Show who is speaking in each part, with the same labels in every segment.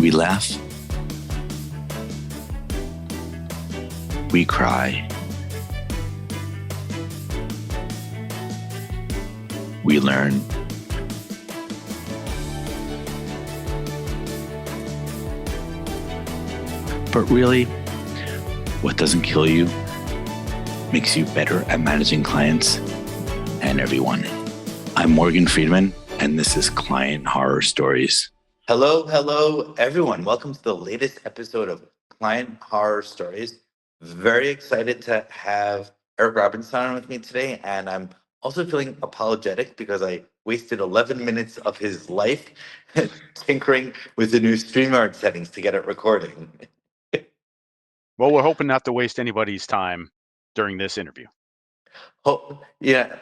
Speaker 1: We laugh. We cry. We learn. But really, what doesn't kill you makes you better at managing clients and everyone. I'm Morgan Friedman, and this is Client Horror Stories. Hello, everyone. Welcome to the latest episode of Client Horror Stories. Very excited to have Eric Robinson on with me today, and I'm also feeling apologetic because I wasted 11 minutes of his life tinkering with the new StreamYard settings to get it recording.
Speaker 2: Well, we're hoping not to waste anybody's time during this interview.
Speaker 1: Oh, yeah.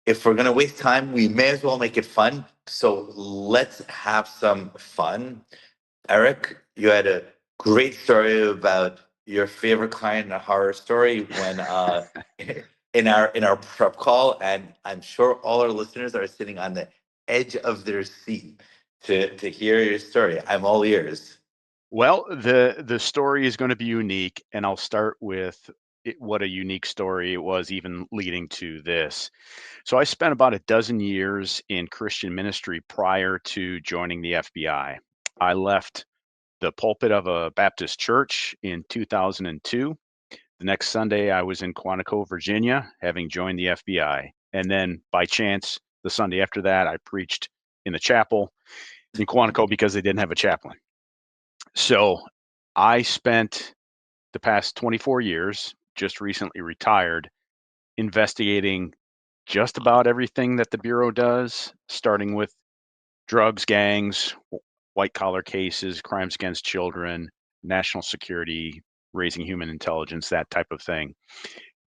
Speaker 1: If we're going to waste time, we may as well make it fun. So let's have some fun. Eric, you had a great story about your favorite client in a horror story when in our prep call, and I'm sure all our listeners are sitting on the edge of their seat to hear your story. I'm all ears.
Speaker 2: Well, the story is going to be unique, and I'll start with what a unique story it was even leading to this. So I spent about a dozen years in Christian ministry prior to joining the FBI. I left the pulpit of a Baptist church in 2002. The next Sunday, I was in Quantico, Virginia, having joined the FBI. And then by chance, the Sunday after that, I preached in the chapel in Quantico because they didn't have a chaplain. So I spent the past 24 years, just recently retired, investigating just about everything that the Bureau does, starting with drugs, gangs, white collar cases, crimes against children, national security, raising human intelligence, that type of thing.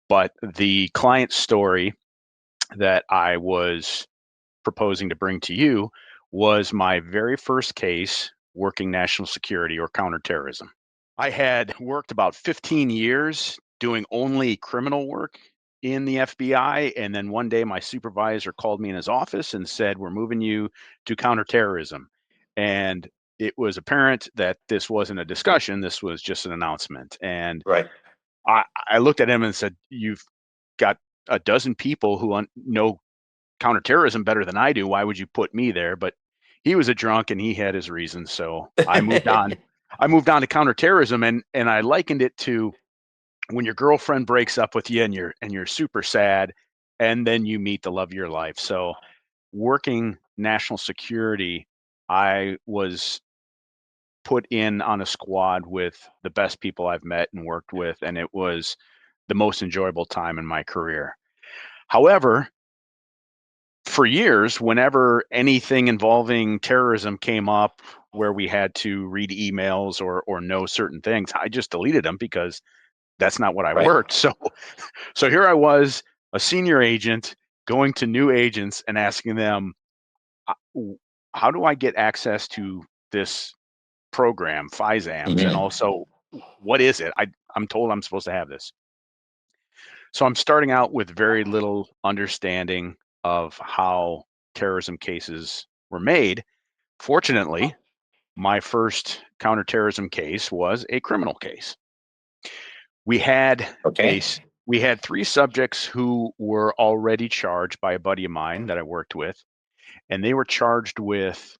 Speaker 2: But the client story that I was proposing to bring to you was my very first case working national security or counterterrorism. I had worked about 15 years doing only criminal work in the FBI. And then one day my supervisor called me in his office and said, "We're moving you to counterterrorism." And it was apparent that this wasn't a discussion, this was just an announcement. And
Speaker 1: Right.
Speaker 2: I looked at him and said, "You've got a dozen people who know counterterrorism better than I do. Why would you put me there?" But he was a drunk and he had his reasons. So I moved on. I moved on to counterterrorism, and I likened it to when your girlfriend breaks up with you and you're super sad, and then you meet the love of your life. So working national security, I was put in on a squad with the best people I've met and worked with, and it was the most enjoyable time in my career. However, for years, whenever anything involving terrorism came up where we had to read emails or know certain things, I just deleted them because that's not what I
Speaker 1: Right.
Speaker 2: worked. So here I was, a senior agent, going to new agents and asking them, how do I get access to this program, FISAMS, and also what is it? I'm told I'm supposed to have this. So I'm starting out with very little understanding of how terrorism cases were made. Fortunately, my first counterterrorism case was a criminal case. We had
Speaker 1: Okay.
Speaker 2: we had three subjects who were already charged by a buddy of mine that I worked with, and they were charged with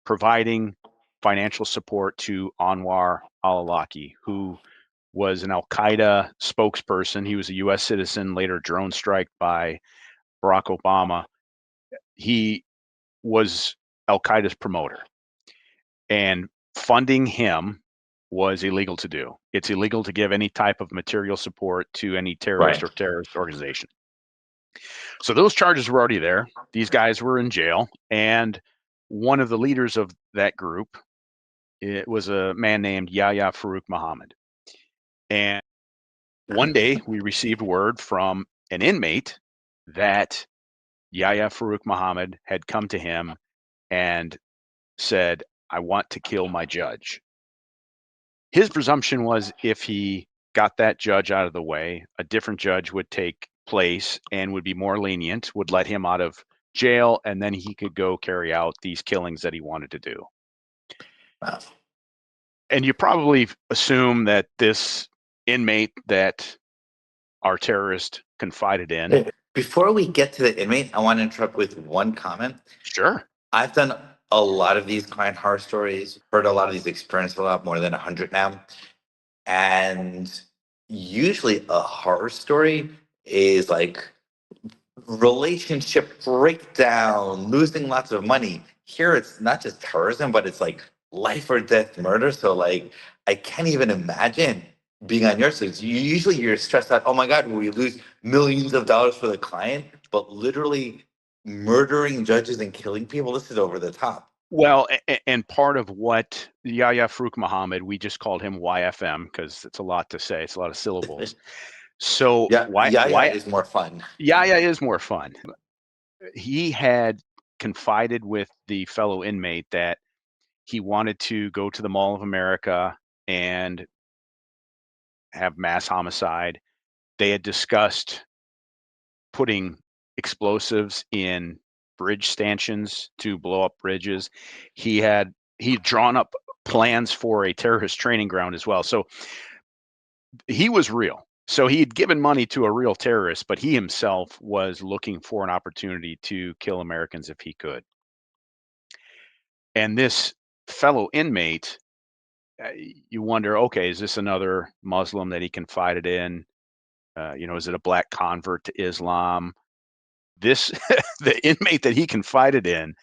Speaker 2: providing financial support to Anwar al-Awlaki, who was an Al-Qaeda spokesperson. He was a U.S. citizen, later drone strike by Barack Obama. He was Al-Qaeda's promoter, and funding him was illegal to do. It's illegal to give any type of material support to any terrorist
Speaker 1: Right.
Speaker 2: or terrorist organization. So those charges were already there. These guys were in jail, and one of the leaders of that group, it was a man named Yahya Farouk Muhammad. And one day we received word from an inmate that Yahya Farouk Muhammad had come to him and said, "I want to kill my judge." His presumption was if he got that judge out of the way, a different judge would take place and would be more lenient, would let him out of jail, and then he could go carry out these killings that he wanted to do.
Speaker 1: Wow.
Speaker 2: And you probably assume that this inmate that our terrorist confided in.
Speaker 3: Before we get to the inmate, I want to interrupt with one comment.
Speaker 2: Sure.
Speaker 3: I've done a lot of these client horror stories, heard a lot of these, experienced a lot, more than 100 now. And usually a horror story is like relationship breakdown, losing lots of money. Here it's not just terrorism, but it's like life or death murder. So like I can't even imagine being on your side. Usually you're stressed out, oh my God, will we lose millions of dollars for the client? But literally murdering judges and killing people, this is over the top.
Speaker 2: Well, and part of what Yahya Farooq Muhammad, we just called him YFM because it's a lot to say. It's a lot of syllables. So
Speaker 3: Yeah,
Speaker 2: why
Speaker 3: is more fun.
Speaker 2: Yahya is more fun. He had confided with the fellow inmate that he wanted to go to the Mall of America and have mass homicide. They had discussed putting explosives in bridge stanchions to blow up bridges. He'd drawn up plans for a terrorist training ground as well. So he was real. So he had given money to a real terrorist, but he himself was looking for an opportunity to kill Americans if he could. And this fellow inmate, you wonder, okay, is this another Muslim that he confided in? Is it a black convert to Islam? This the inmate that he confided in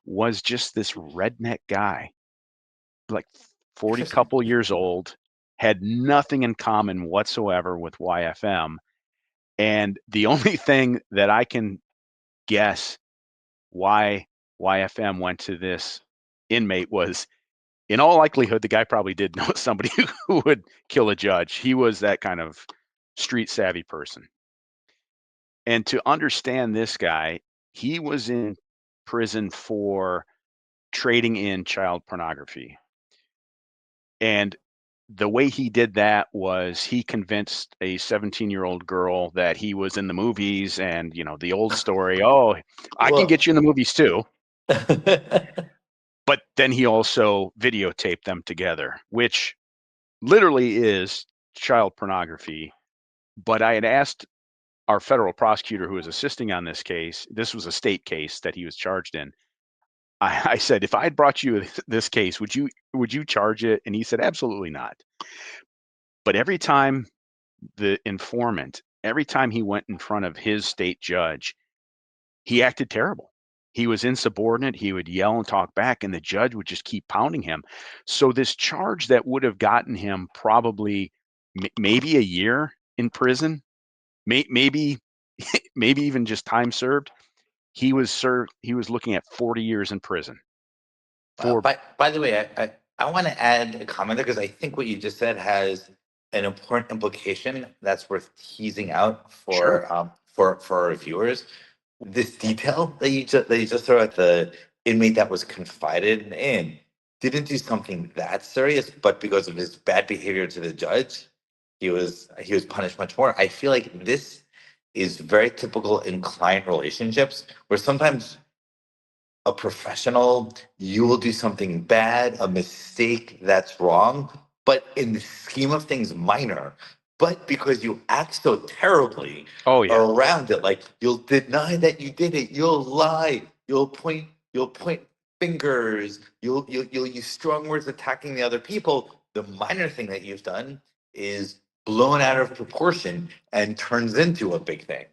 Speaker 2: was just this redneck guy, like 40
Speaker 3: Interesting.
Speaker 2: couple years old, had nothing in common whatsoever with YFM. And the only thing that I can guess why YFM went to this inmate was, in all likelihood, the guy probably did know somebody who would kill a judge. He was that kind of street savvy person. And to understand this guy, he was in prison for trading in child pornography. And the way he did that was he convinced a 17-year-old girl that he was in the movies and, the old story, oh, I can
Speaker 3: Well,
Speaker 2: get you in the movies too. But then he also videotaped them together, which literally is child pornography. But I had asked our federal prosecutor who was assisting on this case, this was a state case that he was charged in. I said, if I had brought you this case, would you charge it? And he said, absolutely not. But every time he went in front of his state judge, he acted terrible. He was insubordinate. He would yell and talk back, and the judge would just keep pounding him. So this charge that would have gotten him probably maybe a year in prison, maybe maybe even just time served, he was looking at 40 years in prison for.
Speaker 3: by the way, I want to add a comment there because I think what you just said has an important implication that's worth teasing out
Speaker 2: Sure.
Speaker 3: for our viewers. This detail that you just throw at the inmate that was confided in didn't do something that serious, but because of his bad behavior to the judge, he was punished much more. I feel like this is very typical in client relationships where sometimes a professional, you will do something bad, a mistake that's wrong, but in the scheme of things, minor. But because you act so terribly
Speaker 2: Oh yeah.
Speaker 3: around it, like you'll deny that you did it, you'll lie, you'll point fingers, you'll use strong words attacking the other people. The minor thing that you've done is blown out of proportion and turns into a big thing.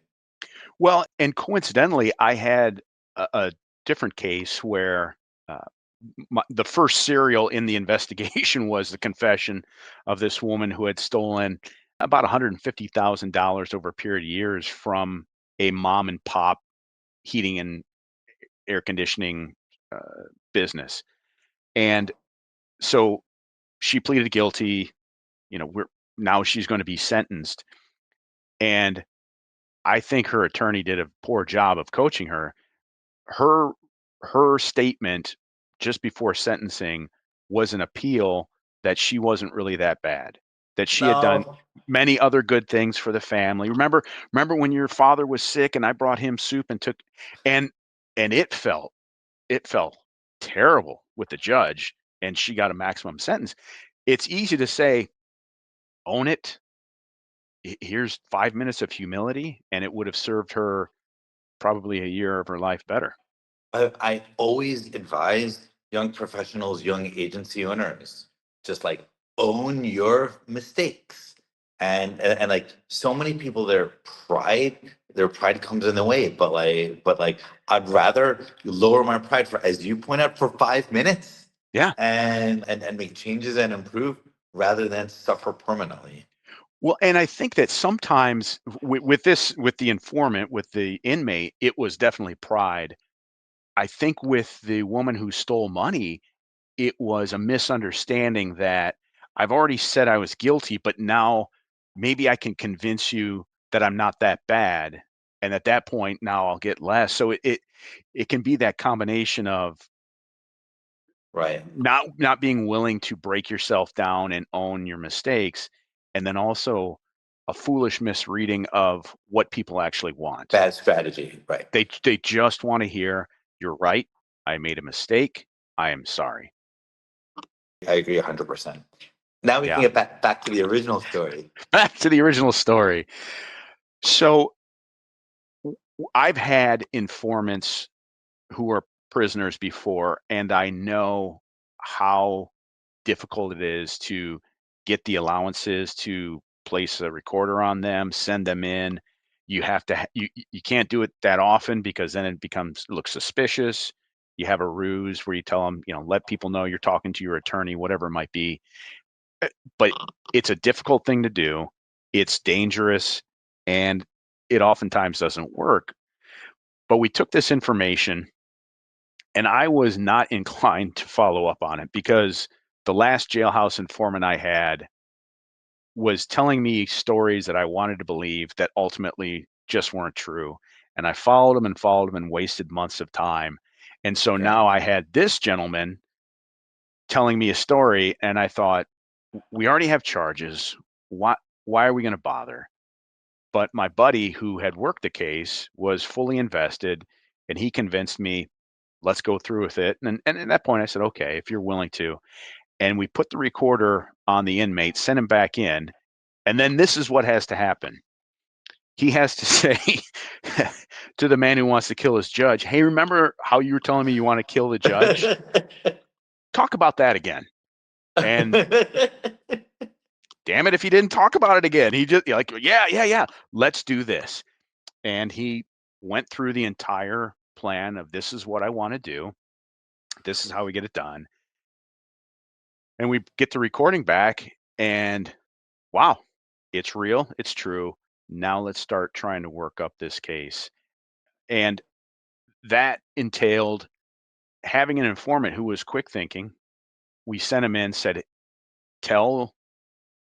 Speaker 2: Well, and coincidentally, I had a different case where uh, the first serial in the investigation was the confession of this woman who had stolen about $150,000 over a period of years from a mom and pop heating and air conditioning business. And so she pleaded guilty. Now she's going to be sentenced. And I think her attorney did a poor job of coaching her. her her statement just before sentencing was an appeal that she wasn't really that bad, that she had done
Speaker 3: No.
Speaker 2: many other good things for the family. Remember when your father was sick and I brought him soup and took, and it felt terrible with the judge, and she got a maximum sentence. it's easy to say, own it. Here's 5 minutes of humility, and it would have served her probably a year of her life better.
Speaker 3: I always advise young professionals, young agency owners, just like own your mistakes. And like so many people, their pride comes in the way. But I'd rather lower my pride for, as you point out, for 5 minutes
Speaker 2: Yeah.
Speaker 3: and make changes and improve rather than suffer permanently.
Speaker 2: Well, and I think that sometimes with this, with the informant, with the inmate, it was definitely pride. I think with the woman who stole money, it was a misunderstanding that I've already said I was guilty, but now maybe I can convince you that I'm not that bad. And at that point, now I'll get less. So it can be that combination of
Speaker 3: Right.
Speaker 2: not being willing to break yourself down and own your mistakes, and then also a foolish misreading of what people actually want.
Speaker 3: Bad strategy. Right.
Speaker 2: They just want to hear, "You're right. I made a mistake. I am sorry."
Speaker 3: I agree 100%. Now we can
Speaker 2: Yeah.
Speaker 3: get back to the original story.
Speaker 2: Back to the original story. So I've had informants who are prisoners before, and I know how difficult it is to get the allowances to place a recorder on them, send them in. You have to you can't do it that often because then it becomes looks suspicious. You have a ruse where you tell them, let people know you're talking to your attorney, whatever it might be. But it's a difficult thing to do. It's dangerous, and it oftentimes doesn't work. But we took this information, and I was not inclined to follow up on it because the last jailhouse informant I had was telling me stories that I wanted to believe that ultimately just weren't true. And I followed him and wasted months of time. And so
Speaker 3: Okay.
Speaker 2: now I had this gentleman telling me a story, and I thought, we already have charges. Why are we going to bother? But my buddy who had worked the case was fully invested, and he convinced me, let's go through with it. And at that point, I said, okay, if you're willing to. And we put the recorder on the inmate, sent him back in. And then this is what has to happen. He has to say to the man who wants to kill his judge, hey, remember how you were telling me you want to kill the judge? Talk about that again. And damn it, if he didn't talk about it again, he just like, yeah, let's do this. And he went through the entire plan of this is what I want to do. This is how we get it done. And we get the recording back, and wow, it's real, it's true. Now let's start trying to work up this case. And that entailed having an informant who was quick thinking. We sent him in, said, tell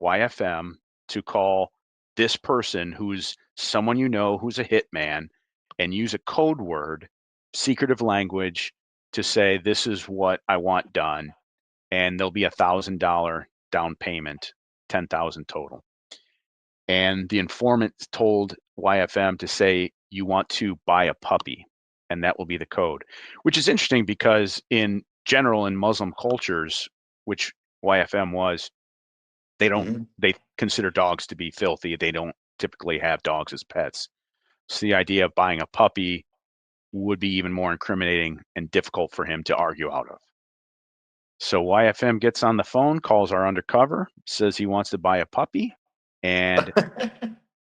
Speaker 2: YFM to call this person who's someone who's a hitman, and use a code word, secretive language, to say, this is what I want done. And there'll be $1,000 down payment, 10,000 total. And the informant told YFM to say, you want to buy a puppy, and that will be the code, which is interesting because in general, in Muslim cultures, which YFM was, they consider dogs to be filthy. They don't typically have dogs as pets. So the idea of buying a puppy would be even more incriminating and difficult for him to argue out of. So YFM gets on the phone, calls our undercover, says he wants to buy a puppy, and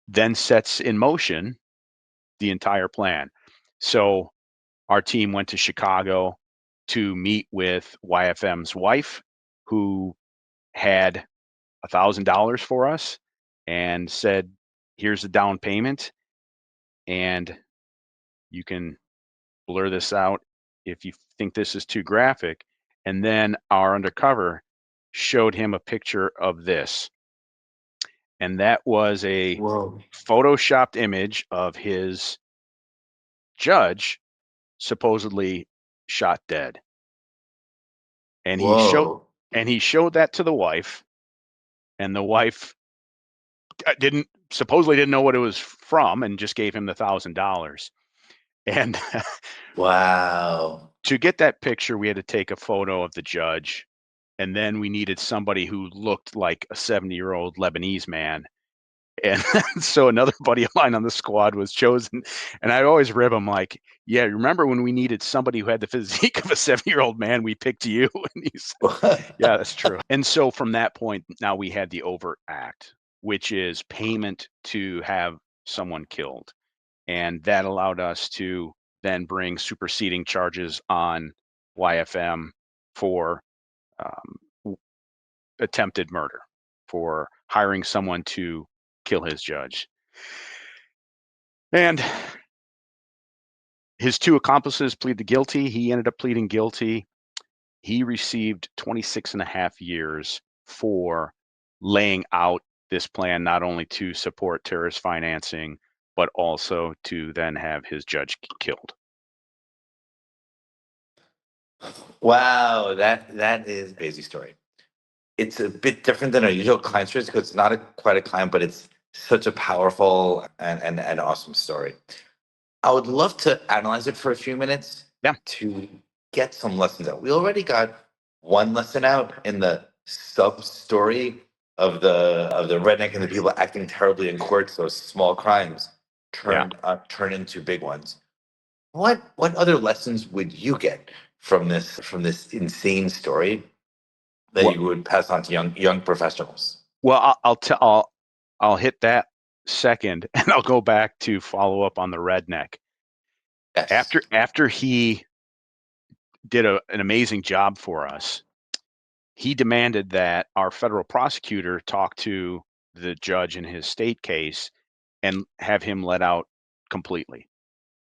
Speaker 2: then sets in motion the entire plan. So our team went to Chicago to meet with YFM's wife, who had $1,000 for us and said, here's the down payment, and you can blur this out if you think this is too graphic. And then our undercover showed him a picture of this. And that was a
Speaker 3: Whoa.
Speaker 2: photoshopped image of his judge supposedly shot dead. And
Speaker 3: Whoa.
Speaker 2: he showed that to the wife, and the wife supposedly didn't know what it was from, and just gave him the $1,000. And
Speaker 3: Wow.
Speaker 2: to get that picture, we had to take a photo of the judge And then we needed somebody who looked like a 70-year-old Lebanese man. And so another buddy of mine on the squad was chosen. And I'd always rib him like, yeah, remember when we needed somebody who had the physique of a 70-year-old man, we picked you? And he said, yeah, that's true. And so from that point, now we had the overt act, which is payment to have someone killed. And that allowed us to then bring superseding charges on YFM for attempted murder, for hiring someone to kill his judge. And his two accomplices pleaded guilty. He ended up pleading guilty. He received 26 and a half years for laying out this plan, not only to support terrorist financing, but also to then have his judge killed.
Speaker 3: Wow, that is a crazy story. It's a bit different than our usual client stories because it's not quite a client, but it's such a powerful and awesome story. I would love to analyze it for a few minutes
Speaker 2: Yeah.
Speaker 3: to get some lessons out. We already got one lesson out in the sub story of the redneck and the people acting terribly in courts. Those small crimes turn into big ones. What other lessons would you get from this insane story that
Speaker 2: Well,
Speaker 3: you would pass on to young professionals?
Speaker 2: well, I'll hit that second, and I'll go back to follow up on the redneck.
Speaker 3: Yes.
Speaker 2: After he did an amazing job for us, he demanded that our federal prosecutor talk to the judge in his state case and have him let out completely.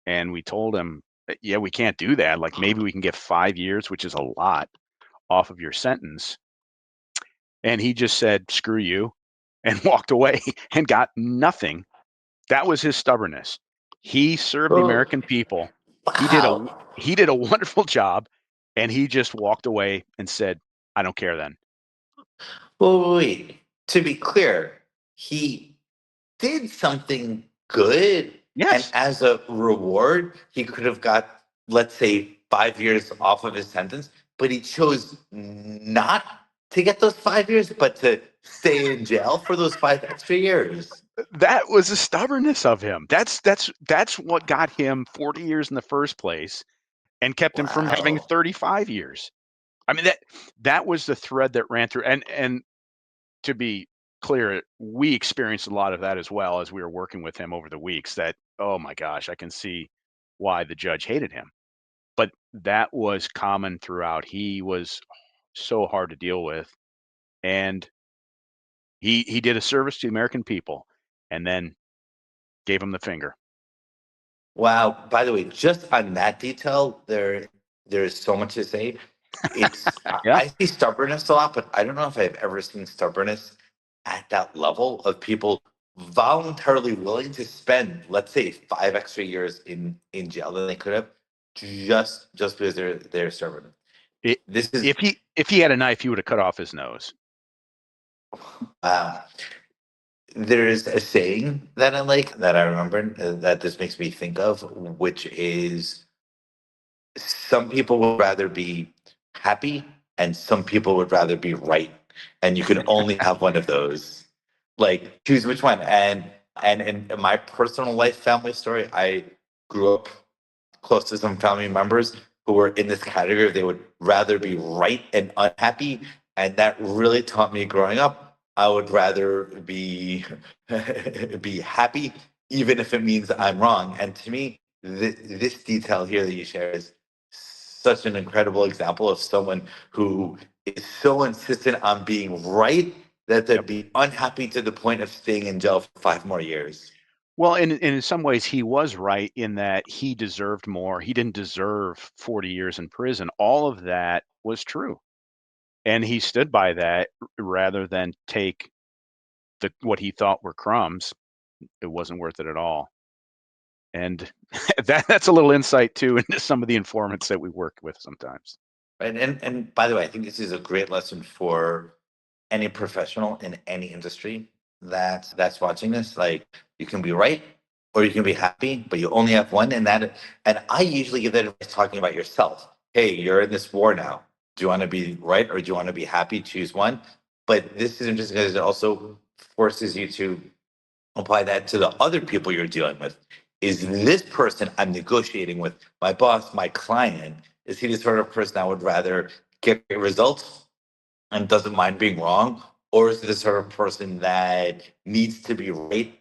Speaker 2: And we told him, yeah, we can't do that. Like maybe we can get 5 years, which is a lot, off of your sentence. And he just said, screw you, and walked away and got nothing. That was his stubbornness. He served the American people.
Speaker 3: Wow.
Speaker 2: He did a wonderful job, and he just walked away and said, I don't care then.
Speaker 3: Well, wait. To be clear, he did something good, and
Speaker 2: Yes.
Speaker 3: as a reward, he could have got, let's say, 5 years off of his sentence, but he chose not to get those 5 years, but to stay in jail for those 5 extra years.
Speaker 2: That was the stubbornness of him. That's what got him 40 years in the first place and kept him from having
Speaker 3: Wow.
Speaker 2: 35 years. I mean, that was the thread that ran through. And to be clear, we experienced a lot of that as well as we were working with him over the weeks. That, oh my gosh, I can see why the judge hated him. But that was common throughout. He was so hard to deal with, and he did a service to the American people, and then gave him the finger.
Speaker 3: Wow. By the way, just on that detail, there's so much to say.
Speaker 2: Yeah.
Speaker 3: I see stubbornness a lot, but I don't know if I've ever seen stubbornness at that level of people voluntarily willing to spend, let's say, 5 extra years in jail than they could have, just because they're stubborn.
Speaker 2: It,
Speaker 3: This is
Speaker 2: if he had a knife, he would have cut off his nose.
Speaker 3: there's a saying that I like that I remember that this makes me think of, which is some people would rather be happy and some people would rather be right, and you can only have one of those. Like, choose which one. And in my personal life family story, I grew up close to some family members who were in this category. They would rather be right and unhappy, and that really taught me growing up I would rather be be happy even if it means I'm wrong. And to me, this detail here that you share is such an incredible example of someone who is so insistent on being right that they'd
Speaker 2: Yep.
Speaker 3: be unhappy to the point of staying in jail for 5 more years.
Speaker 2: Well, in some ways, he was right in that he deserved more. He didn't deserve 40 years in prison. All of that was true, and he stood by that rather than take what he thought were crumbs. It wasn't worth it at all. And that's a little insight too into some of the informants that we work with sometimes.
Speaker 3: Right. And by the way, I think this is a great lesson for any professional in any industry that's watching this. Like, you can be right or you can be happy, but you only have one. And I usually give that advice talking about yourself. Hey, you're in this war now. Do you want to be right or do you want to be happy? Choose one. But this is interesting because it also forces you to apply that to the other people you're dealing with. Is this person I'm negotiating with, my boss, my client, is he the sort of person that would rather get results and doesn't mind being wrong? Or is it the sort of person that needs to be right,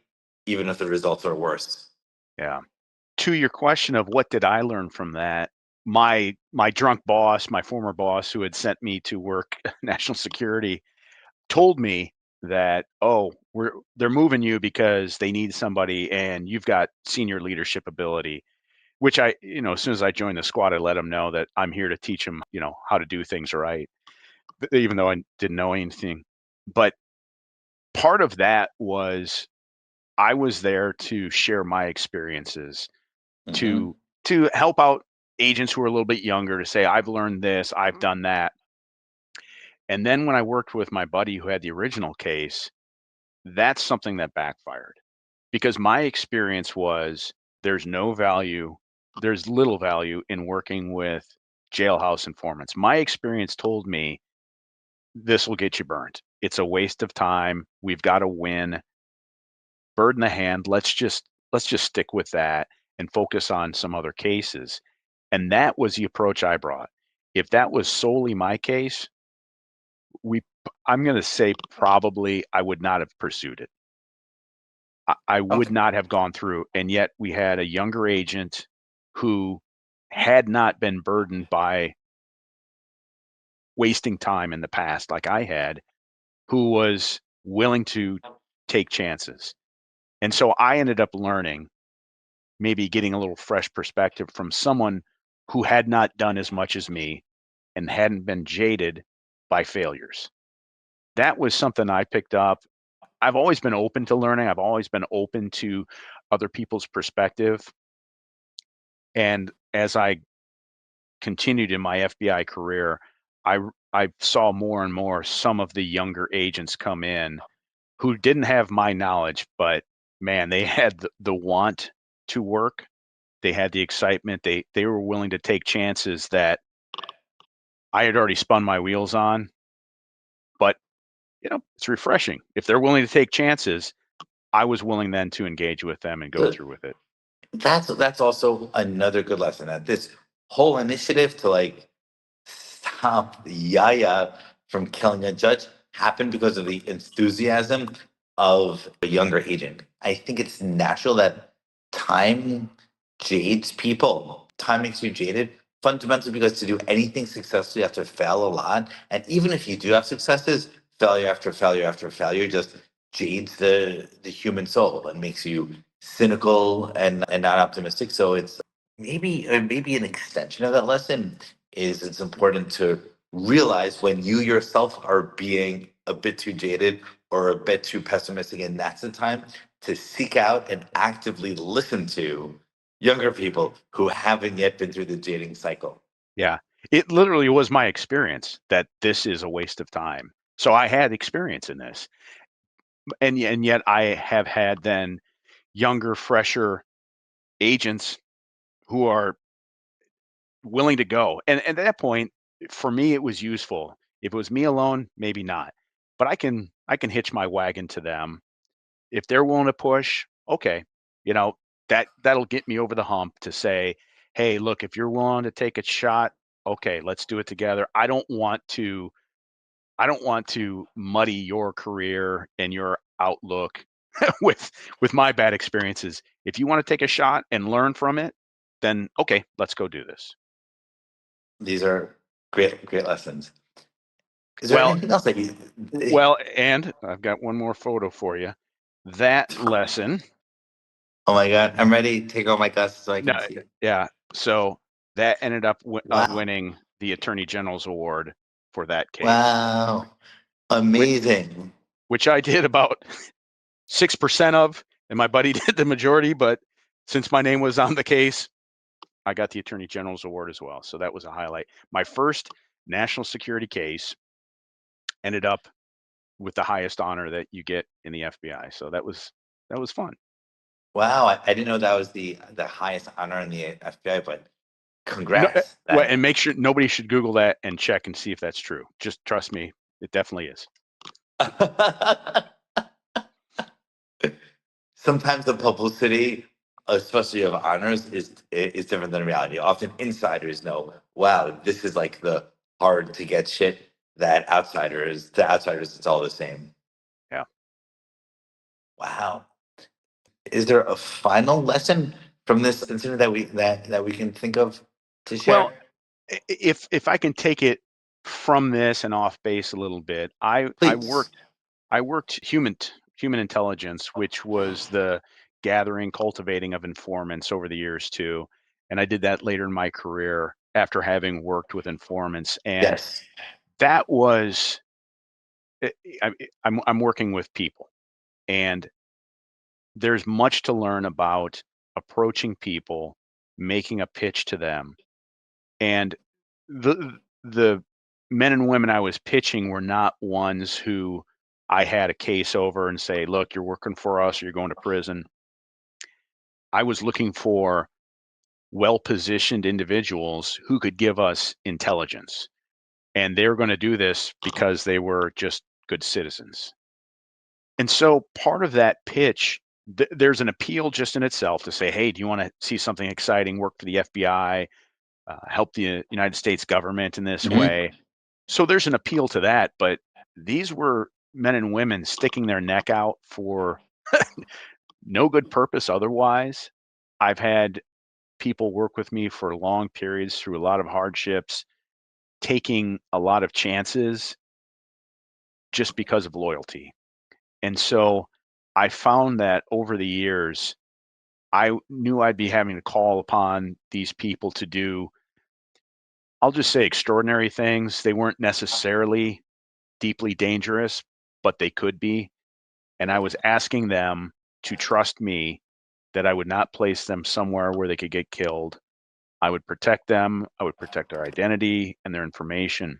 Speaker 3: even if the results are worse?
Speaker 2: Yeah. To your question of what did I learn from that, my drunk boss, my former boss who had sent me to work national security, told me that, oh, they're moving you because they need somebody and you've got senior leadership ability, which I, as soon as I joined the squad, I let them know that I'm here to teach them, how to do things right, even though I didn't know anything. But part of that was I was there to share my experiences,
Speaker 3: Mm-hmm.
Speaker 2: to help out agents who are a little bit younger, to say, I've learned this, I've done that. And then when I worked with my buddy who had the original case, that's something that backfired, because my experience was there's little value in working with jailhouse informants. My experience told me this will get you burnt. It's a waste of time. We've got to win. Bird in the hand. Let's just stick with that and focus on some other cases. And that was the approach I brought. If that was solely my case, I'm going to say probably I would not have pursued it. I would
Speaker 3: Okay.
Speaker 2: not have gone through. And yet we had a younger agent who had not been burdened by wasting time in the past like I had, who was willing to take chances. And so I ended up learning, maybe getting a little fresh perspective from someone who had not done as much as me and hadn't been jaded by failures. That was something I picked up. I've always been open to learning. I've always been open to other people's perspective. And as I continued in my FBI career, I I saw more and more some of the younger agents come in who didn't have my knowledge, but man, they had the want to work. They had the excitement. They were willing to take chances that I had already spun my wheels on. But it's refreshing. If they're willing to take chances, I was willing then to engage with them and go
Speaker 3: So
Speaker 2: through with it.
Speaker 3: that's also another good lesson, that this whole initiative to like stop Yaya from killing a judge happened because of the enthusiasm of a younger agent. I think it's natural that time jades people. Time makes you jaded, fundamentally because to do anything successfully, you have to fail a lot. And even if you do have successes, failure after failure after failure just jades the human soul and makes you cynical and not optimistic. So it's maybe an extension of that lesson is it's important to realize when you yourself are being a bit too jaded or a bit too pessimistic, and that's the time to seek out and actively listen to younger people who haven't yet been through the jading cycle.
Speaker 2: Yeah. It literally was my experience that this is a waste of time. So I had experience in this. And yet I have had then younger, fresher agents who are willing to go. And at that point, for me, it was useful. If it was me alone, maybe not. But I can hitch my wagon to them. If they're willing to push, okay, you know, that'll get me over the hump to say, hey, look, if you're willing to take a shot, okay, let's do it together. I don't want to muddy your career and your outlook with my bad experiences. If you want to take a shot and learn from it, then okay, let's go do this.
Speaker 3: These are great lessons. Is there
Speaker 2: Well,
Speaker 3: anything else that you?
Speaker 2: and I've got one more photo for you. That lesson,
Speaker 3: Oh my God, I'm ready. Take all my glasses so I
Speaker 2: no,
Speaker 3: can see.
Speaker 2: yeah. So that ended up
Speaker 3: Wow,
Speaker 2: winning the Attorney General's award for that case,
Speaker 3: wow,
Speaker 2: which,
Speaker 3: amazing.
Speaker 2: which I did about 6% of, and my buddy did the majority. But since my name was on the case, I got the Attorney General's award as well. So that was a highlight. My first national security case ended up with the highest honor that you get in the FBI. So that was fun.
Speaker 3: Wow, I didn't know that was the highest honor in the FBI, but
Speaker 2: No,
Speaker 3: Congrats.
Speaker 2: and make sure nobody should Google that and check and see if that's true. Just trust me, it definitely is.
Speaker 3: Sometimes the publicity, especially of honors, is different than reality. Often insiders know, wow, this is like the hard to get shit that outsiders, to outsiders, it's all the same.
Speaker 2: Yeah.
Speaker 3: Wow. Is there a final lesson from this incident that we can think of to share?
Speaker 2: Well, if I can take it from this and off base a little bit, I
Speaker 3: Please.
Speaker 2: worked human intelligence, which was the gathering, cultivating of informants over the years too. And I did that later in my career after having worked with informants. And
Speaker 3: Yes.
Speaker 2: that was, I'm working with people, and there's much to learn about approaching people, making a pitch to them. And the men and women I was pitching were not ones who I had a case over and say, look, you're working for us or you're going to prison. I was looking for well-positioned individuals who could give us intelligence. And they were going to do this because they were just good citizens. And so part of that pitch, there's an appeal just in itself to say, hey, do you want to see something exciting, work for the FBI, help the United States government in this
Speaker 3: Mhm.
Speaker 2: way? So there's an appeal to that, but these were men and women sticking their neck out for no good purpose otherwise. I've had people work with me for long periods through a lot of hardships, taking a lot of chances just because of loyalty. And so I found that over the years, I knew I'd be having to call upon these people to do, I'll just say, extraordinary things. They weren't necessarily deeply dangerous, but they could be. And I was asking them to trust me that I would not place them somewhere where they could get killed. I would protect them. I would protect their identity and their information.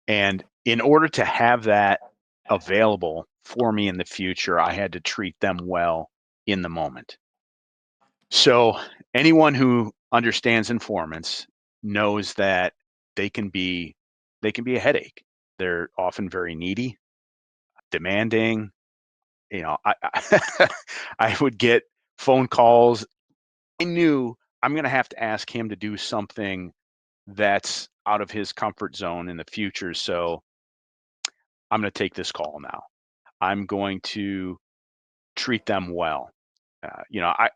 Speaker 2: And in order to have that available for me in the future, I had to treat them well in the moment. So anyone who understands informants knows that they can be a headache. They're often very needy, demanding. I would get phone calls. I knew I'm going to have to ask him to do something that's out of his comfort zone in the future. So I'm going to take this call now. I'm going to treat them well.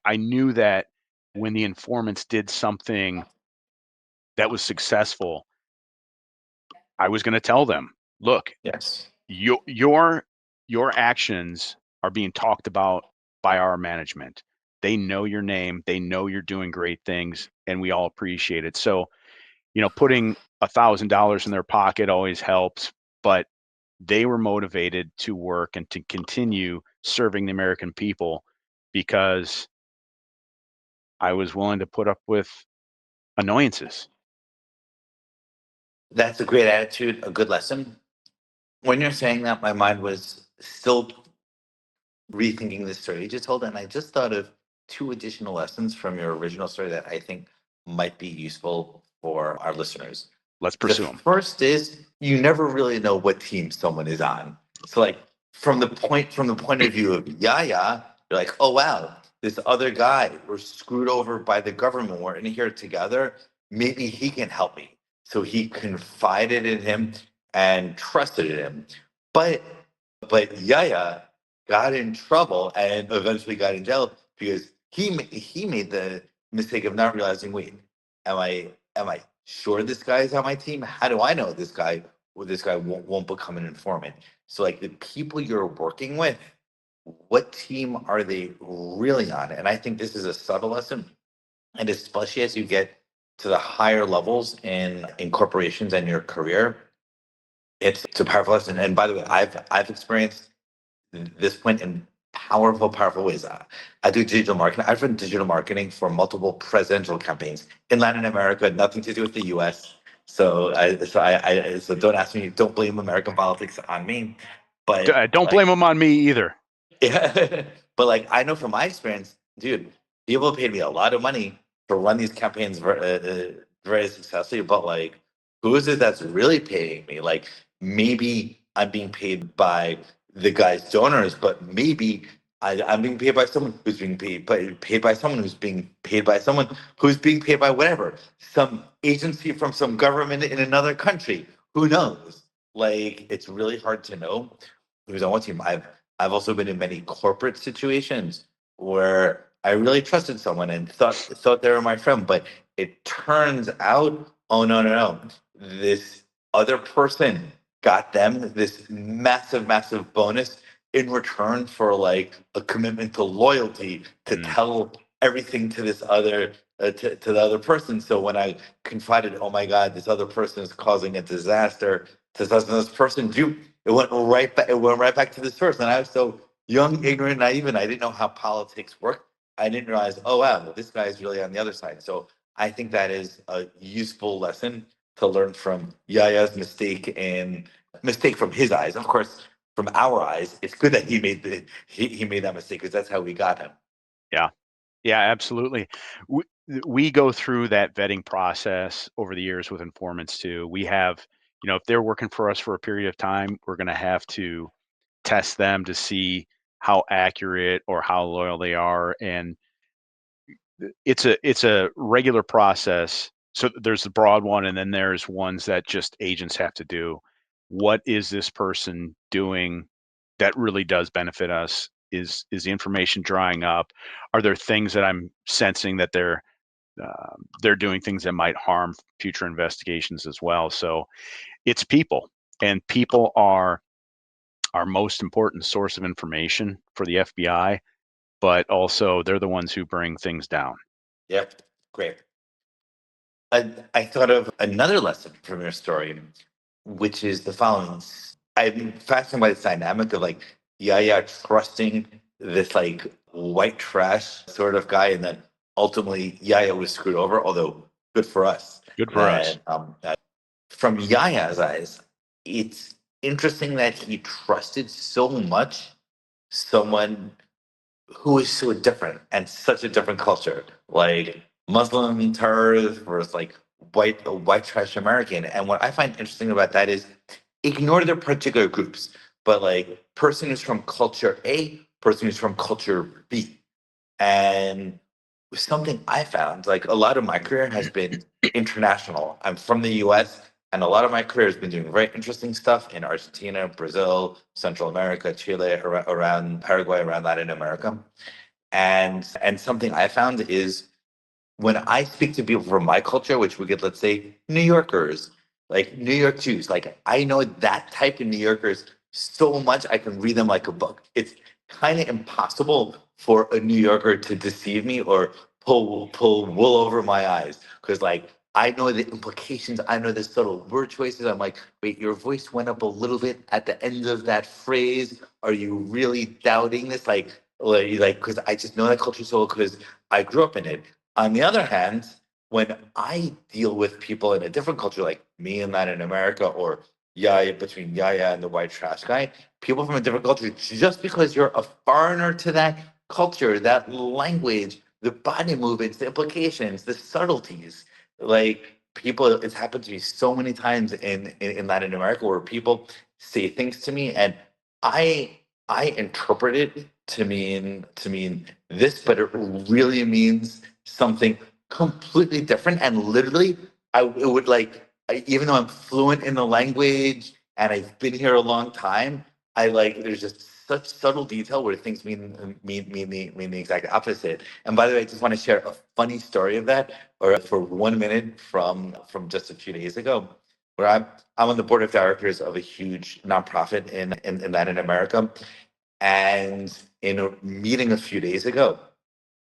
Speaker 2: I knew that when the informants did something that was successful, I was going to tell them, look,
Speaker 3: Yes.
Speaker 2: your actions are being talked about by our management. They know your name, they know you're doing great things, and we all appreciate it. So, putting $1,000 in their pocket always helps, but they were motivated to work and to continue serving the American people because I was willing to put up with annoyances.
Speaker 3: That's a great attitude, a good lesson. When you're saying that, my mind was still rethinking the story you just told, and I just thought of two additional lessons from your original story that I think might be useful for our listeners.
Speaker 2: Let's
Speaker 3: The
Speaker 2: pursue them.
Speaker 3: first is you never really know what team someone is on. So like from the point of view of Yaya, you're like, oh wow, this other guy, we're screwed over by the government. We're in here together. Maybe he can help me. So he confided in him and trusted in him. But Yaya got in trouble and eventually got in jail because he made the mistake of not realizing, wait, am I sure this guy is on my team? How do I know this guy won't become an informant? So like the people you're working with, what team are they really on? And I think this is a subtle lesson, and especially as you get to the higher levels in corporations and your career, it's a powerful lesson. And by the way, I've experienced this point in powerful ways. I do digital marketing. I've run digital marketing for multiple presidential campaigns in Latin America, nothing to do with the U.S. So don't ask me. Don't blame American politics on me. But
Speaker 2: Don't
Speaker 3: like,
Speaker 2: blame them on me either.
Speaker 3: yeah, but like I know from my experience, dude, people paid me a lot of money to run these campaigns very successfully, but like, who is it that's really paying me? Like, maybe I'm being paid by the guy's donors, but maybe I'm being paid by someone who's being paid by someone who's being paid by someone who's being paid by whatever, some agency from some government in another country. Who knows? Like, it's really hard to know who's on what team. I've also been in many corporate situations where I really trusted someone and thought they were my friend, but it turns out, oh no, this other person got them this massive bonus in return for like a commitment to loyalty to tell everything to this other to the other person. So when I confided, oh my God, this other person is causing a disaster to this person, it went right back. It went right back to this person. I was so young, ignorant, naive, and I didn't know how politics worked. I didn't realize, oh wow, well, this guy is really on the other side. So I think that is a useful lesson to learn from Yaya's mistake from his eyes. Of course, from our eyes, it's good that he made that mistake because that's how we got him.
Speaker 2: Yeah, absolutely. We go through that vetting process over the years with informants too. We have, if they're working for us for a period of time, we're going to have to test them to see how accurate or how loyal they are. And it's a regular process. So there's the broad one, and then there's ones that just agents have to do. What is this person doing that really does benefit us? Is the information drying up? Are there things that I'm sensing that they're doing things that might harm future investigations as well? So it's people, and people are our most important source of information for the FBI, but also they're the ones who bring things down.
Speaker 3: Yep, great. I thought of another lesson from your story, which is the following. I'm fascinated by this dynamic of like Yaya trusting this like white trash sort of guy, and then ultimately Yaya was screwed over, although good for us.
Speaker 2: Good for us.
Speaker 3: From Yaya's eyes, it's interesting that he trusted so much someone who is so different and such a different culture, like Muslim terrorists versus like white trash American. And what I find interesting about that is ignore their particular groups, but like person who's from culture A, person who's from culture B. And something I found, like a lot of my career has been international. I'm from the US, and a lot of my career has been doing very interesting stuff in Argentina, Brazil, Central America, Chile, around Paraguay, around Latin America. And something I found is when I speak to people from my culture, which we get, let's say, New Yorkers, like New York Jews, like I know that type of New Yorkers so much I can read them like a book. It's kind of impossible for a New Yorker to deceive me or pull wool over my eyes because like I know the implications, I know the subtle word choices. I'm like, wait, your voice went up a little bit at the end of that phrase. Are you really doubting this? Like, because I just know that culture so well because I grew up in it. On the other hand, when I deal with people in a different culture, like me in Latin America or Yaya between Yaya and the white trash guy, people from a different culture, just because you're a foreigner to that culture, that language, the body movements, the implications, the subtleties, like people, it's happened to me so many times in Latin America where people say things to me and I interpret it to mean this, but it really means something completely different. And literally, it would like, even though I'm fluent in the language and I've been here a long time, I like there's just such subtle detail where things mean the exact opposite. And by the way, I just want to share a funny story of that, or for 1 minute from just a few days ago, where I'm on the board of directors of a huge nonprofit in Latin America, and in a meeting a few days ago,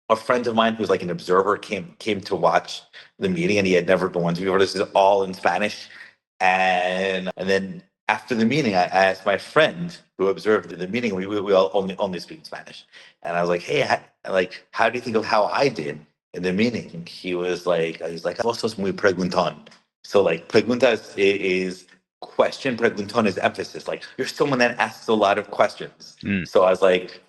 Speaker 3: a friend of mine who's like an observer came to watch the meeting, and he had never been one before. This is all in Spanish, and then after the meeting, I asked my friend who observed the meeting. We all only speak Spanish, and I was like, "Hey, how do you think of how I did in the meeting?" And he was like, "Vos sos muy preguntón." So like, preguntas is question, preguntón is emphasis. Like you're someone that asks a lot of questions. So I was like,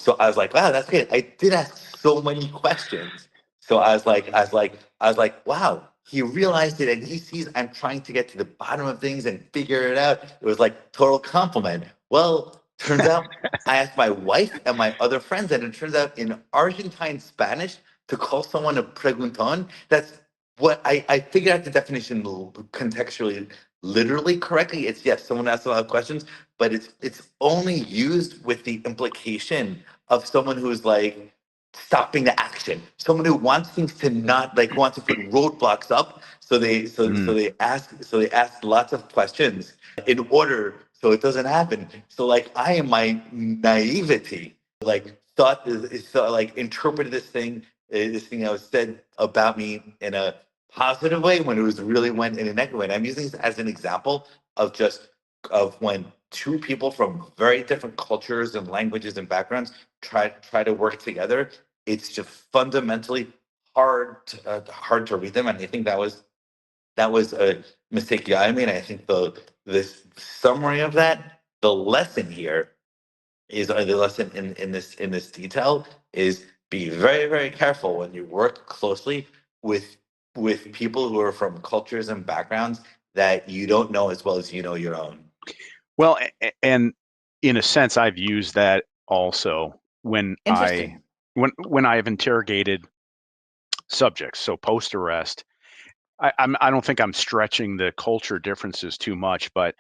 Speaker 3: wow, that's great. I did ask so many questions. So I was like, wow, he realized it and he sees I'm trying to get to the bottom of things and figure it out. It was like total compliment. Well, turns out I asked my wife and my other friends, and it turns out in Argentine Spanish to call someone a pregunton, that's what I figured out the definition contextually, literally correctly. It's yes, someone asks a lot of questions, but it's only used with the implication of someone who's like stopping the action. Someone who wants things to not like wants to put roadblocks up. So they ask lots of questions in order so it doesn't happen. So like I in my naivety like thought like interpreted this thing that was said about me in a positive way when it was really went in a negative way. And I'm using this as an example of just of when two people from very different cultures and languages and backgrounds try to work together. It's just fundamentally hard to read them, and I think that was a mistake I made. I think this summary of that, the lesson here is, or the lesson in this detail is be very very careful when you work closely with people who are from cultures and backgrounds that you don't know as well as you know your own.
Speaker 2: Well, and in a sense, I've used that also when
Speaker 3: Interesting.
Speaker 2: when I have interrogated subjects. So post arrest, I don't think I'm stretching the culture differences too much, but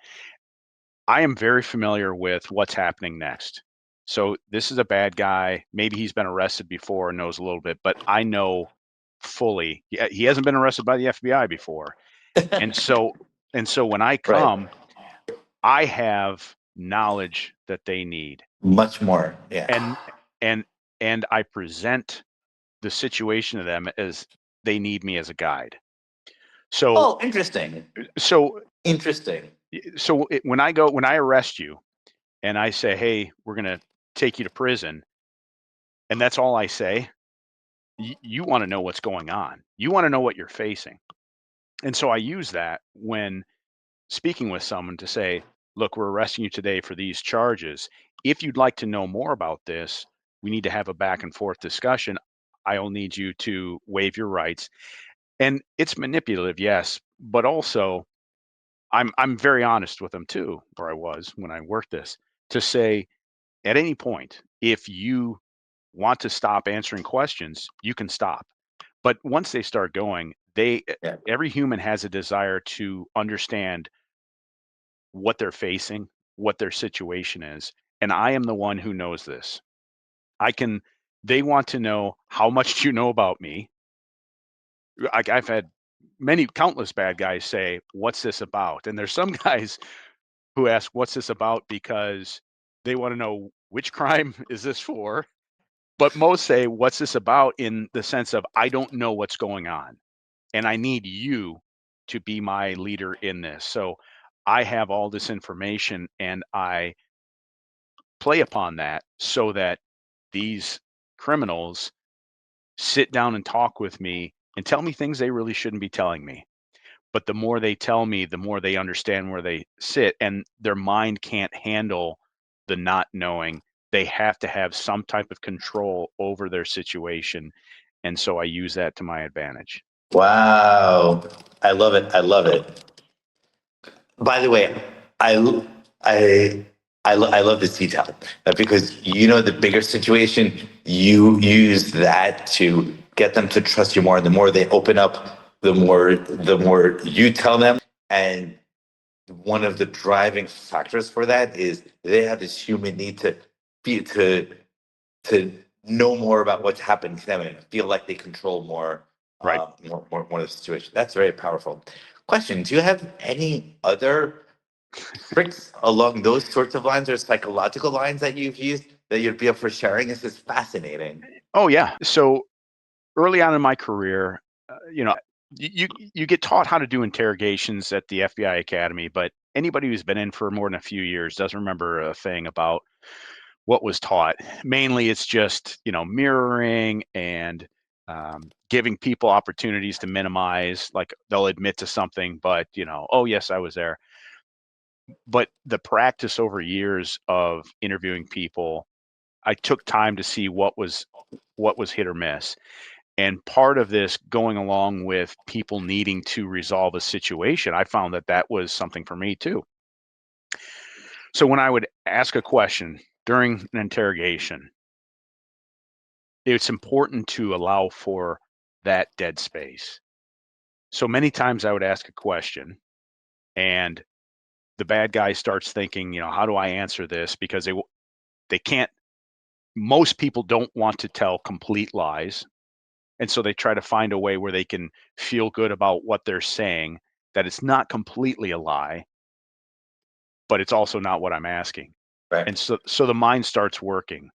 Speaker 2: I am very familiar with what's happening next. So this is a bad guy. Maybe he's been arrested before and knows a little bit, but I know fully he hasn't been arrested by the FBI before. And so when I
Speaker 3: Right.
Speaker 2: come, I have knowledge that they need.
Speaker 3: Much more. Yeah.
Speaker 2: And and and I present the situation to them as they need me as a guide. So
Speaker 3: Oh, interesting.
Speaker 2: so
Speaker 3: Interesting.
Speaker 2: when I arrest you and I say, "Hey, we're going to take you to prison," and that's all I say, you want to know what's going on. You want to know what you're facing. And so I use that when speaking with someone to say, "Look, we're arresting you today for these charges. If you'd like to know more about this, we need to have a back and forth discussion. I'll need you to waive your rights." And it's manipulative, yes, but also I'm very honest with them too, or I was when I worked this, to say at any point, if you want to stop answering questions, you can stop. But once they start going,
Speaker 3: Yeah.
Speaker 2: every human has a desire to understand what they're facing, what their situation is. And I am the one who knows this. I can They want to know how much do you know about me? I've had many countless bad guys say, "What's this about?" And there's some guys who ask, "What's this about?" because they want to know which crime is this for? But most say, "What's this about?" in the sense of, I don't know what's going on, and I need you to be my leader in this. So I have all this information and I play upon that so that these criminals sit down and talk with me and tell me things they really shouldn't be telling me. But the more they tell me, the more they understand where they sit, and their mind can't handle the not knowing. They have to have some type of control over their situation. And so I use that to my advantage.
Speaker 3: Wow. I love it. I love it. By the way, I I I love this detail because you know the bigger situation, you use that to get them to trust you more. The more they open up, the more you tell them. And one of the driving factors for that is they have this human need to be to know more about what's happening to them and feel like they control
Speaker 2: Right.
Speaker 3: more of the situation. That's very powerful. Question: do you have any other tricks along those sorts of lines or psychological lines that you've used that you'd be up for sharing? This is fascinating.
Speaker 2: Oh, yeah. So early on in my career, you get taught how to do interrogations at the FBI Academy, but anybody who's been in for more than a few years doesn't remember a thing about what was taught. Mainly, it's just mirroring and giving people opportunities to minimize. Like they'll admit to something, but oh yes, I was there. But the practice over years of interviewing people, I took time to see what was hit or miss. And part of this going along with people needing to resolve a situation, I found that that was something for me too. So when I would ask a question during an interrogation, it's important to allow for that dead space. So many times I would ask a question and the bad guy starts thinking, how do I answer this? Because they can't, most people don't want to tell complete lies. And so they try to find a way where they can feel good about what they're saying, that it's not completely a lie, but it's also not what I'm asking. And
Speaker 3: Right.
Speaker 2: so the mind starts working.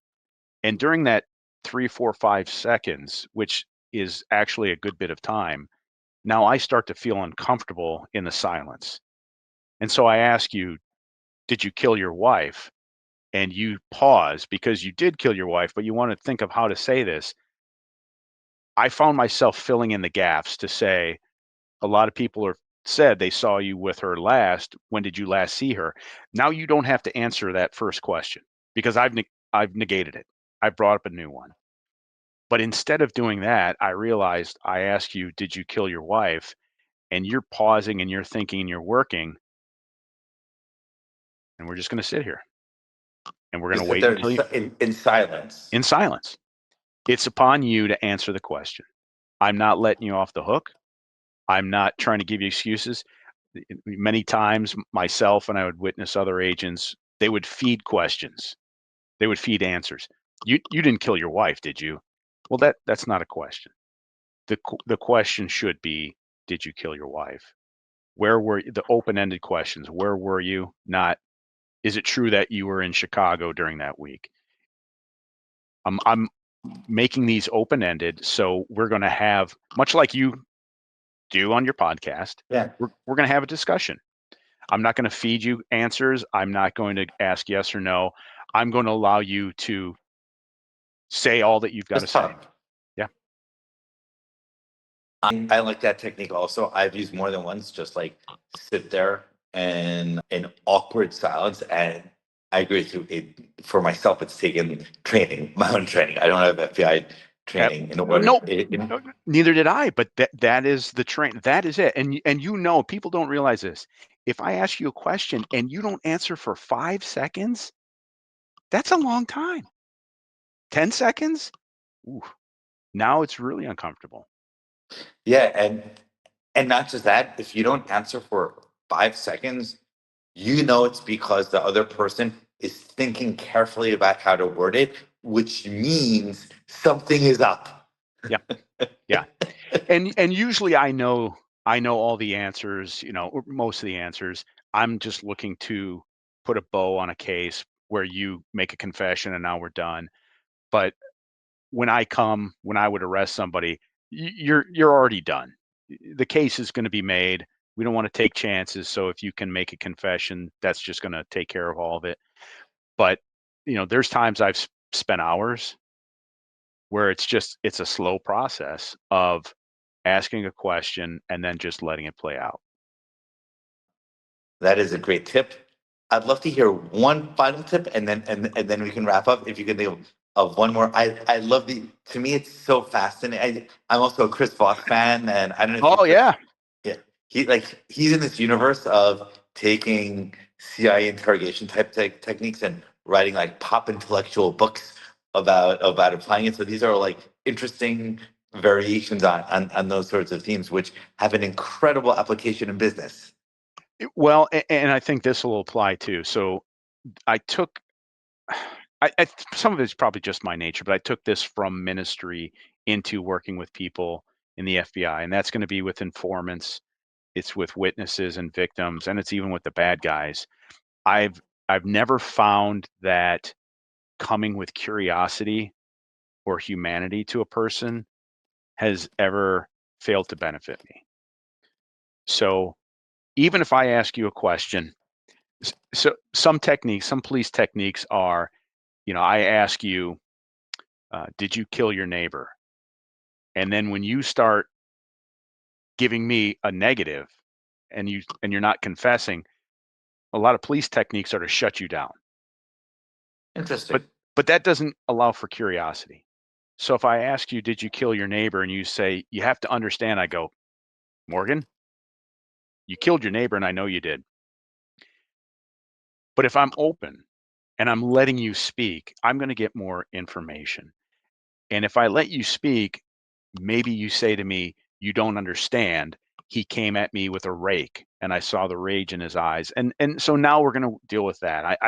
Speaker 2: And during that 3, 4, 5 seconds, which is actually a good bit of time, now I start to feel uncomfortable in the silence. And so I ask you, did you kill your wife? And you pause because you did kill your wife, but you want to think of how to say this. I found myself filling in the gaps to say, a lot of people are said they saw you with her last. When did you last see her? Now you don't have to answer that first question because I've negated it. I brought up a new one. But instead of doing that, I realized I asked you, did you kill your wife? And you're pausing and you're thinking and you're working, and we're just going to sit here and we're going
Speaker 3: Just
Speaker 2: to
Speaker 3: sit
Speaker 2: wait
Speaker 3: there
Speaker 2: until you
Speaker 3: in silence.
Speaker 2: in silence. It's upon you to answer the question. I'm not letting you off the hook. I'm not trying to give you excuses. Many times myself and I would witness other agents, they would feed questions. They would feed answers. You didn't kill your wife, did you? Well, that's not a question. The question should be, did you kill your wife? Where were you? The open-ended questions? Where were you? Not, is it true that you were in Chicago during that week? I'm making these open-ended, so we're going to have, much like you do on your podcast,
Speaker 3: Yeah.
Speaker 2: we're going to have a discussion. I'm not going to feed you answers. I'm not going to ask yes or no. I'm going to allow you to say all that you've got to
Speaker 3: Just
Speaker 2: say.
Speaker 3: talk.
Speaker 2: Yeah.
Speaker 3: I like that technique also. I've used more than once, just like sit there and in awkward silence. And I agree with you. For myself, it's taken training, my own training. I don't have FBI training in order.
Speaker 2: No, neither did I, but that is the train. That is it. And people don't realize this. If I ask you a question and you don't answer for 5 seconds, that's a long time. 10 seconds? Ooh, now it's really uncomfortable.
Speaker 3: Yeah, and not just that, if you don't answer for 5 seconds, it's because the other person is thinking carefully about how to word it, which means something is up.
Speaker 2: Yeah. Yeah. And usually I know all the answers, or most of the answers. I'm just looking to put a bow on a case where you make a confession and now we're done. But when I would arrest somebody, you're already done. The case is going to be made. We don't want to take chances. So if you can make a confession, that's just going to take care of all of it. But there's times I've spent hours where it's a slow process of asking a question and then just letting it play out.
Speaker 3: That is a great tip. I'd love to hear one final tip, and then we can wrap up. If you can think of one more, I love the. To me, it's so fascinating. I'm also a Chris Voss fan, and I don't know if
Speaker 2: Oh
Speaker 3: you've
Speaker 2: yeah.
Speaker 3: yeah, he's in this universe of taking CIA interrogation type techniques and writing like pop intellectual books about applying it. So these are like interesting variations on those sorts of themes, which have an incredible application in business.
Speaker 2: Well, and I think this will apply too. So I took, some of it's probably just my nature, but I took this from ministry into working with people in the FBI, and that's going to be with informants. It's with witnesses and victims, and it's even with the bad guys. I've never found that coming with curiosity or humanity to a person has ever failed to benefit me. So even if I ask you a question, so some police techniques are, I ask you, did you kill your neighbor? And then when you start giving me a negative and you're not confessing, a lot of police techniques are to shut you down.
Speaker 3: Interesting.
Speaker 2: But that doesn't allow for curiosity. So if I ask you, did you kill your neighbor? And you say, you have to understand, I go, Morgan, you killed your neighbor and I know you did. But if I'm open and I'm letting you speak, I'm going to get more information. And if I let you speak, maybe you say to me, you don't understand. He came at me with a rake and I saw the rage in his eyes. And so now we're going to deal with that.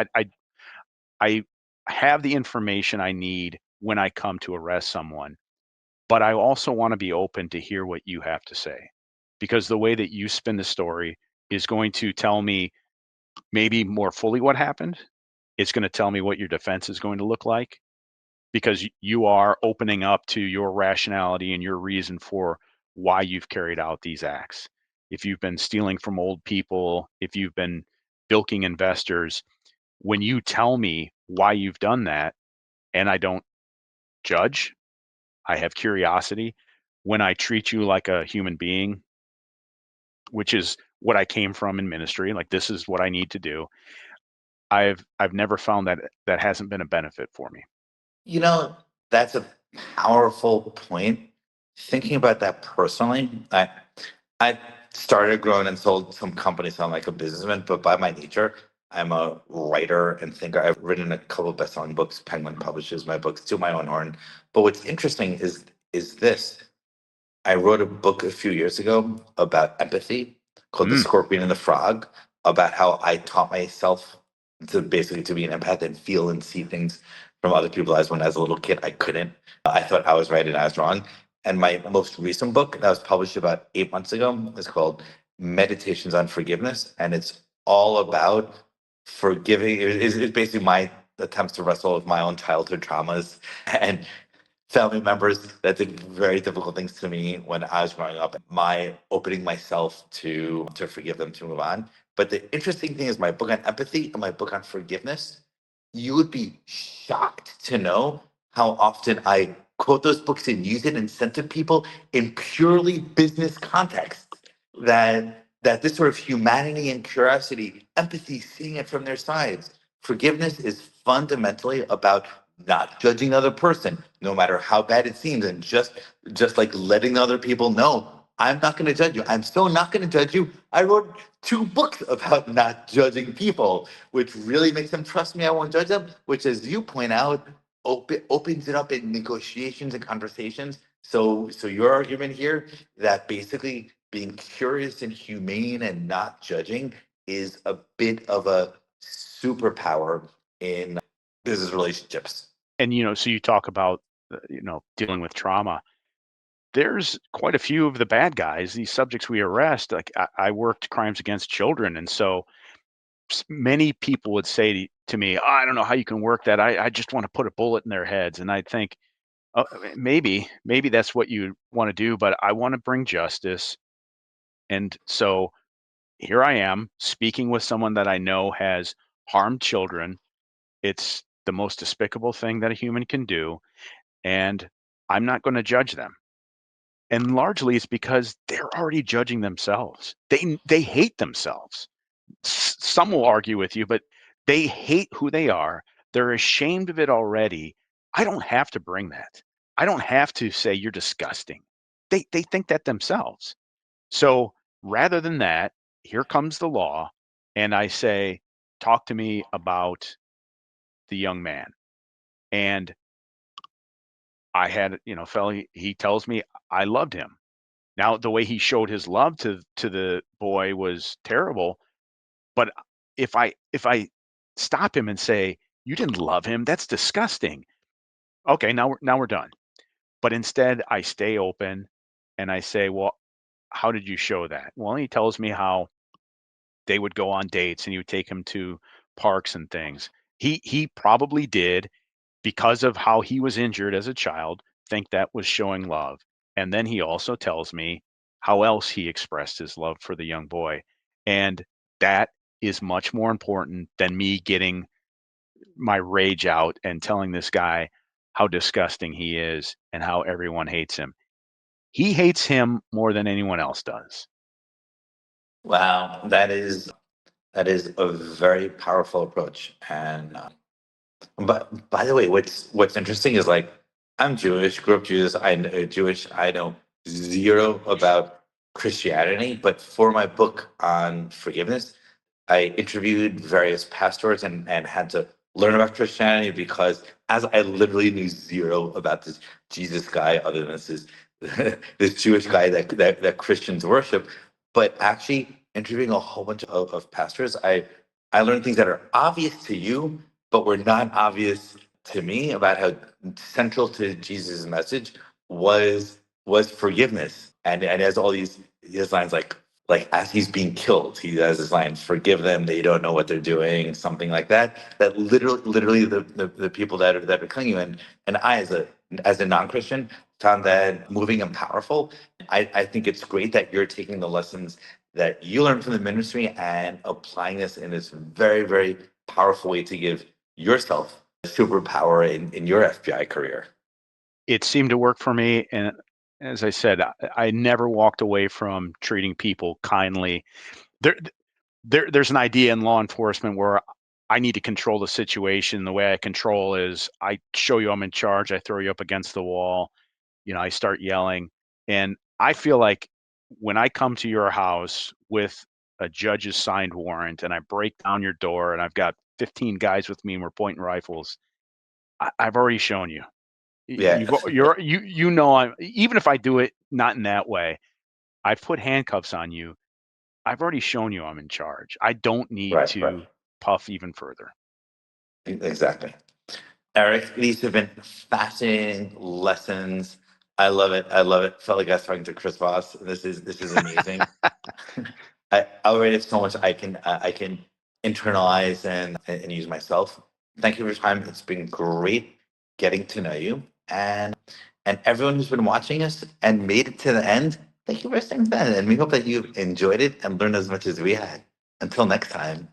Speaker 2: I have the information I need when I come to arrest someone, but I also want to be open to hear what you have to say, because the way that you spin the story is going to tell me maybe more fully what happened. It's going to tell me what your defense is going to look like, because you are opening up to your rationality and your reason for why you've carried out these acts. If you've been stealing from old people, if you've been bilking investors, when you tell me why you've done that, and I don't judge, I have curiosity. When I treat you like a human being, which is what I came from in ministry, like this is what I need to do. I've never found that that hasn't been a benefit for me.
Speaker 3: You know, that's a powerful point. Thinking about that personally, I started, grown, and sold some companies. So I'm like a businessman, but by my nature, I'm a writer and thinker. I've written a couple of best-selling books. Penguin publishes my books to my own horn. But what's interesting is this. I wrote a book a few years ago about empathy called The
Speaker 2: Mm,
Speaker 3: Scorpion and the Frog, about how I taught myself to basically to be an empath and feel and see things from other people's eyes when as a little kid I couldn't. I thought I was right and I was wrong. And my most recent book that was published about 8 months ago is called Meditations on Forgiveness. And it's all about forgiving. It's basically my attempts to wrestle with my own childhood traumas and family members that did very difficult things to me when I was growing up. My opening myself to forgive them, to move on. But the interesting thing is my book on empathy and my book on forgiveness, you would be shocked to know how often I quote those books and use it and send to people in purely business context. That this sort of humanity and curiosity, empathy, seeing it from their sides. Forgiveness is fundamentally about not judging the other person, no matter how bad it seems, and just like letting the other people know, I'm not going to judge you. I'm still not going to judge you. I wrote 2 books about not judging people, which really makes them trust me. I won't judge them. Which, as you point out, opens it up in negotiations and conversations. So your argument here that basically being curious and humane and not judging is a bit of a superpower in business relationships.
Speaker 2: and so you talk about dealing with trauma. There's quite a few of the bad guys, these subjects we arrest. Like I worked crimes against children, and so many people would say to me, oh, I don't know how you can work that. I just want to put a bullet in their heads. And I think, oh, maybe that's what you want to do, but I want to bring justice. And so here I am speaking with someone that I know has harmed children. It's the most despicable thing that a human can do. And I'm not going to judge them. And largely it's because they're already judging themselves. They hate themselves. Some will argue with you, but they hate who they are. They're ashamed of it already. I don't have to bring that. I don't have to say you're disgusting. They think that themselves. So rather than that, here comes the law, and I say, talk to me about the young man. And I had, fella, he tells me I loved him. Now, the way he showed his love to the boy was terrible, but if I stop him and say, "You didn't love him, that's disgusting." Okay, now we're done. But instead, I stay open and I say, "Well, how did you show that?" Well, he tells me how they would go on dates and he would take him to parks and things. He probably did, because of how he was injured as a child, think that was showing love. And then he also tells me how else he expressed his love for the young boy. And that is much more important than me getting my rage out and telling this guy how disgusting he is and how everyone hates him. He hates him more than anyone else does.
Speaker 3: Wow, that is a very powerful approach. And but by the way, what's interesting is like I'm Jewish, grew up Jewish. I know zero about Christianity, but for my book on forgiveness, I interviewed various pastors and had to learn about Christianity because as I literally knew zero about this Jesus guy other than this Jewish guy that Christians worship, but actually interviewing a whole bunch of pastors, I learned things that are obvious to you, but were not obvious to me about how central to Jesus' message was forgiveness. And has all these his lines like as he's being killed, he has this line, forgive them, they don't know what they're doing, something like that. That literally the people that are killing you. And I as a non-Christian found that moving and powerful. I think it's great that you're taking the lessons that you learned from the ministry and applying this in this very, very powerful way to give yourself superpower in your FBI career.
Speaker 2: It seemed to work for me, and as I said, I never walked away from treating people kindly. There, there's an idea in law enforcement where I need to control the situation. The way I control is I show you I'm in charge. I throw you up against the wall. I start yelling, and I feel like when I come to your house with a judge's signed warrant and I break down your door and I've got 15 guys with me and we're pointing rifles, I've already shown you.
Speaker 3: Yeah,
Speaker 2: I'm, even if I do it not in that way, I've put handcuffs on you. I've already shown you I'm in charge. I don't need
Speaker 3: right.
Speaker 2: to puff even further.
Speaker 3: Exactly. Eric, these have been fascinating lessons. I love it. I love it. Felt like I was talking to Chris Voss. This is amazing. I already have so much I can internalize and use myself. Thank you for your time. It's been great getting to know you and everyone who's been watching us and made it to the end. Thank you for staying then, and we hope that you enjoyed it and learned as much as we had. Until next time.